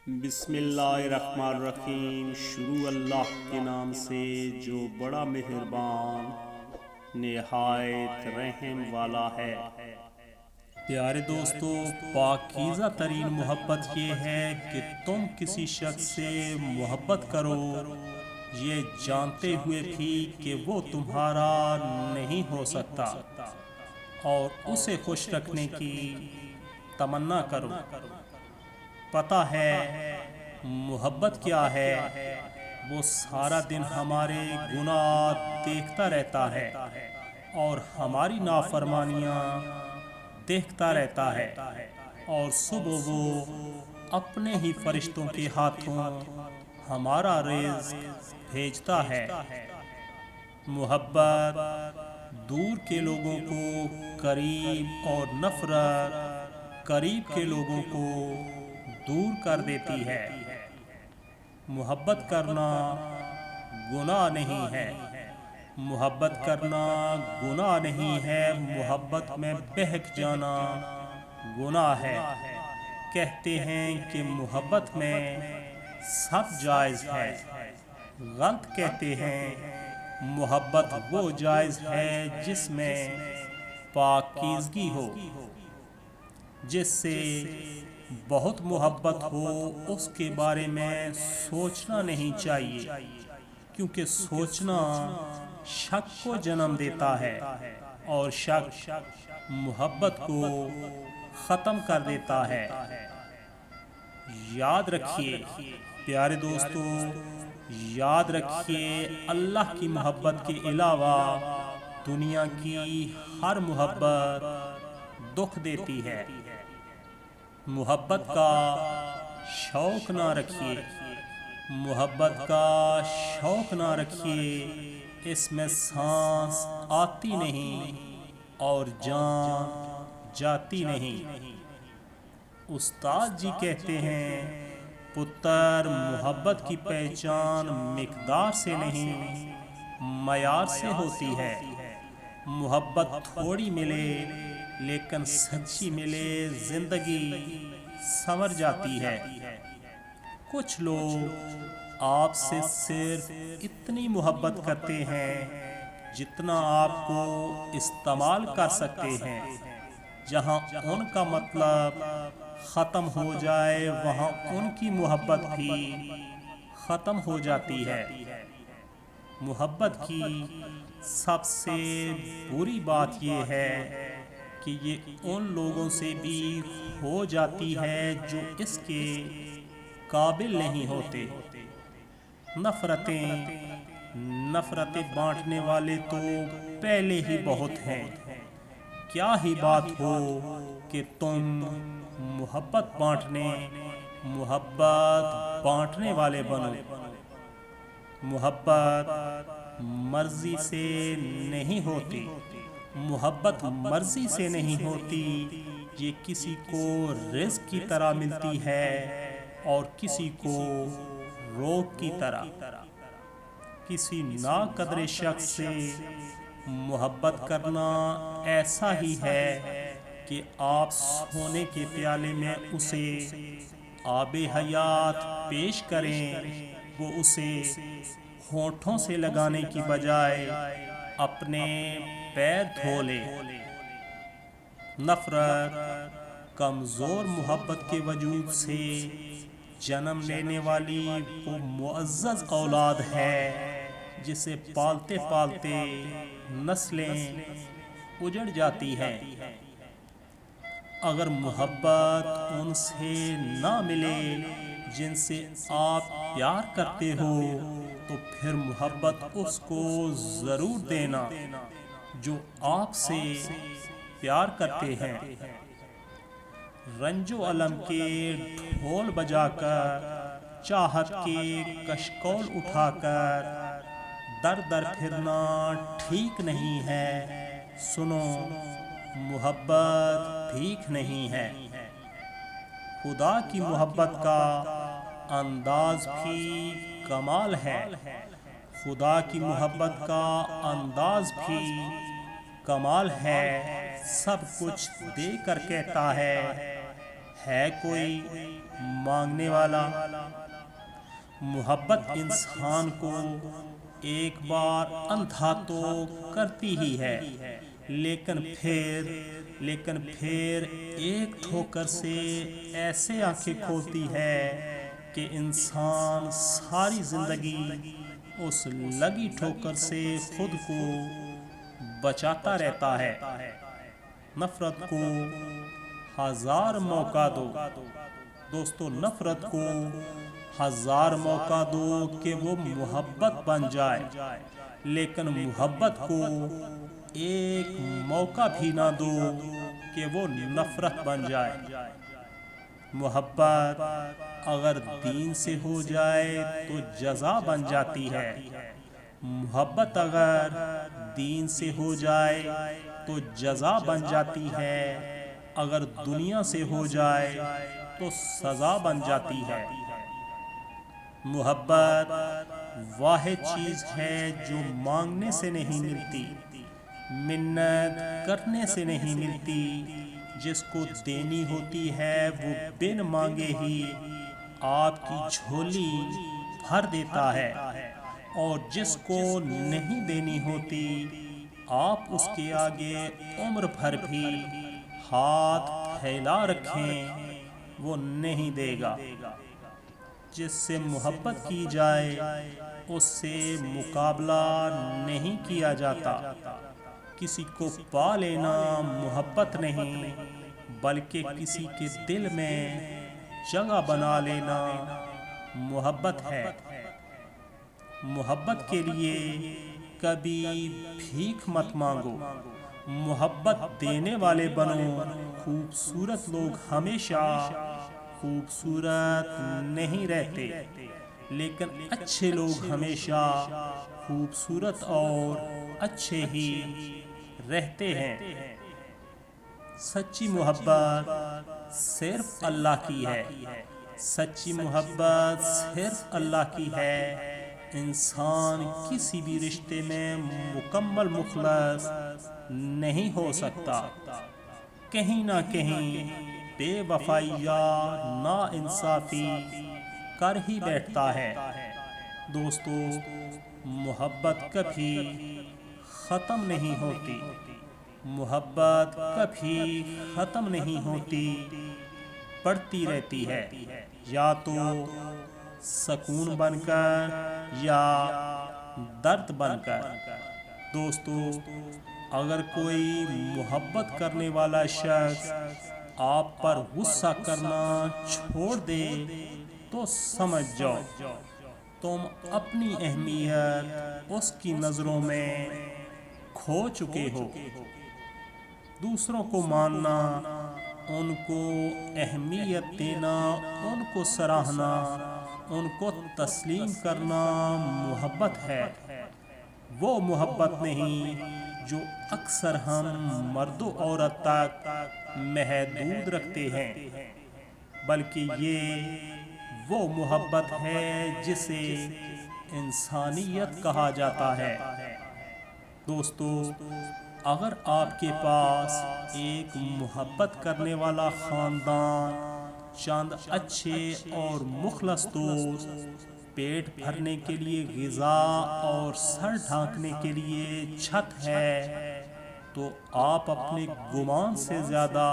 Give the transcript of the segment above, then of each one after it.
بسم اللہ الرحمن الرحیم۔ شروع اللہ کے نام سے جو بڑا مہربان نہایت رحم والا ہے۔ پیارے دوستو، پاکیزہ ترین محبت یہ ہے کہ تم کسی شخص سے محبت کرو یہ جانتے ہوئے بھی کہ وہ تمہارا نہیں ہو سکتا، اور اسے خوش رکھنے کی تمنا کرو۔ پتہ ہے محبت کیا ہے؟ وہ سارا دن ہمارے گناہ دیکھتا رہتا ہے اور ہماری نافرمانیاں دیکھتا رہتا ہے، اور صبح وہ اپنے ہی فرشتوں کے ہاتھوں ہمارا رزق بھیجتا ہے۔ محبت دور کے لوگوں کو قریب اور نفرت قریب کے لوگوں کو دور کر دیتی ہے۔ محبت کرنا گناہ نہیں ہے، محبت کرنا گناہ نہیں ہے، محبت میں بہک جانا گناہ ہے۔ کہتے ہیں کہ محبت میں سب جائز ہے، غلط کہتے ہیں۔ محبت وہ جائز ہے جس میں پاکیزگی ہو۔ جس سے بہت محبت ہو اس کے بارے میں سوچنا نہیں چاہیے، کیونکہ سوچنا شک کو جنم دیتا ہے، اور شک محبت کو ختم کر دیتا ہے۔ یاد رکھیے پیارے دوستو، یاد رکھیے اللہ کی محبت کے علاوہ دنیا کی ہر محبت دکھ دیتی ہے۔ محبت کا شوق نہ رکھیے، محبت کا شوق نہ رکھیے، اس میں سانس آتی نہیں اور جان جاتی نہیں۔ استاد جی کہتے ہیں پتر محبت کی پہچان مقدار سے نہیں معیار سے ہوتی ہے۔ محبت تھوڑی ملے لیکن سچی ملے زندگی سنور جاتی ہے۔ کچھ لوگ آپ سے صرف اتنی محبت کرتے ہیں جتنا آپ کو استعمال کر سکتے ہیں۔ جہاں ان کا مطلب ختم ہو جائے وہاں ان کی محبت بھی ختم ہو جاتی ہے۔ محبت کی سب سے بری بات یہ ہے کہ یہ ان لوگوں سے بھی ہو جاتی ہے جو اس کے قابل نہیں ہوتے۔ نفرتیں بانٹنے والے تو پہلے ہی بہت ہیں، کیا ہی بات ہو کہ تم محبت بانٹنے والے بنو۔ محبت مرضی سے نہیں ہوتی، محبت مرضی سے نہیں ہوتی، یہ کسی کو رزق کی طرح ملتی ہے اور کسی کو روگ کی طرح۔ کسی ناقدر شخص سے محبت کرنا ایسا ہی ہے کہ آپ سونے کے پیالے میں اسے آب حیات پیش کریں، وہ اسے ہونٹوں سے لگانے کی بجائے اپنے پیر دھو لے۔ نفرت کمزور محبت کے وجود سے جنم لینے والی وہ معزز اولاد ہے جسے پالتے پالتے نسلیں اجڑ جاتی ہیں۔ اگر محبت ان سے نہ ملے جن سے آپ پیار کرتے ہو تو پھر محبت اس کو ضرور دینا جو آپ سے پیار کرتے ہیں۔ رنج و الم کے ڈھول بجا کر، چاہت کے کشکول اٹھا کر در در پھرنا ٹھیک نہیں ہے۔ سنو، محبت بھیک نہیں ہے۔ خدا کی محبت کا انداز بھی کمال ہے، خدا کی محبت کا انداز بھی کمال ہے۔ سب کچھ دے کر کہتا ہے ہے کوئی مانگنے والا؟ محبت انسان کو ایک بار اندھا تو کرتی ہی ہے، لیکن پھر ایک ٹھوکر سے ایسے آنکھیں کھولتی ہے کہ انسان ساری زندگی اس لگی ٹھوکر سے خود کو بچاتا رہتا ہے۔ نفرت کو ہزار موقع دو، دوستو نفرت کو ہزار موقع دو کہ وہ محبت بن جائے، لیکن محبت کو ایک موقع بھی نہ دو کہ وہ نفرت بن جائے۔ محبت اگر دین سے ہو جائے تو جزا بن جاتی ہے، محبت اگر دین سے ہو جائے تو جزا بن جاتی ہے، اگر دنیا سے ہو جائے تو سزا بن جاتی ہے۔ محبت واحد چیز ہے جو مانگنے سے نہیں ملتی، منت کرنے سے نہیں ملتی، جس کو دینی ہوتی ہے وہ بن مانگے ہی آپ کی جھولی بھر دیتا ہے، اور جس کو نہیں دینی ہوتی آپ اس کے آگے عمر بھر بھی ہاتھ پھیلا رکھیں وہ نہیں دے گا۔ جس سے محبت کی جائے اس سے مقابلہ نہیں کیا جاتا۔ کسی کو پا لینا محبت نہیں، بلکہ کسی کے دل میں جگہ بنا لینا محبت ہے۔ محبت کے لیے کبھی بھیک مت مانگو، محبت دینے والے بنو۔ خوبصورت لوگ ہمیشہ خوبصورت نہیں رہتے، لیکن اچھے لوگ ہمیشہ خوبصورت اور اچھے ہی رہتے ہیں۔ سچی محبت صرف اللہ کی ہے، سچی محبت صرف اللہ کی ہے۔ انسان کسی بھی رشتے میں مکمل مخلص نہیں ہو سکتا، کہیں نہ کہیں بے وفائی یا ناانصافی کر ہی بیٹھتا ہے۔ دوستو محبت کبھی ختم نہیں ہوتی، محبت کبھی ختم نہیں ہوتی، بڑھتی رہتی ہے، یا تو سکون بن کر یا درد بن کر۔ دوستو اگر کوئی محبت کرنے والا شخص آپ پر غصہ کرنا چھوڑ دے تو سمجھ جاؤ تم اپنی اہمیت اس کی نظروں میں کھو چکے ہو۔ دوسروں کو ماننا، ان کو اہمیت دینا، ان کو سراہنا، ان کو تسلیم کرنا محبت ہے۔ وہ محبت نہیں جو اکثر ہم مرد و عورت تک محدود رکھتے ہیں، بلکہ یہ وہ محبت ہے جسے انسانیت کہا جاتا ہے۔ دوستو اگر آپ کے پاس ایک محبت کرنے والا خاندان، چند اچھے اور مخلص دوست، پیٹ بھرنے کے لیے غذا اور سر ڈھانکنے کے لیے چھت ہے، تو آپ اپنے گمان سے زیادہ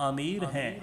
امیر ہیں۔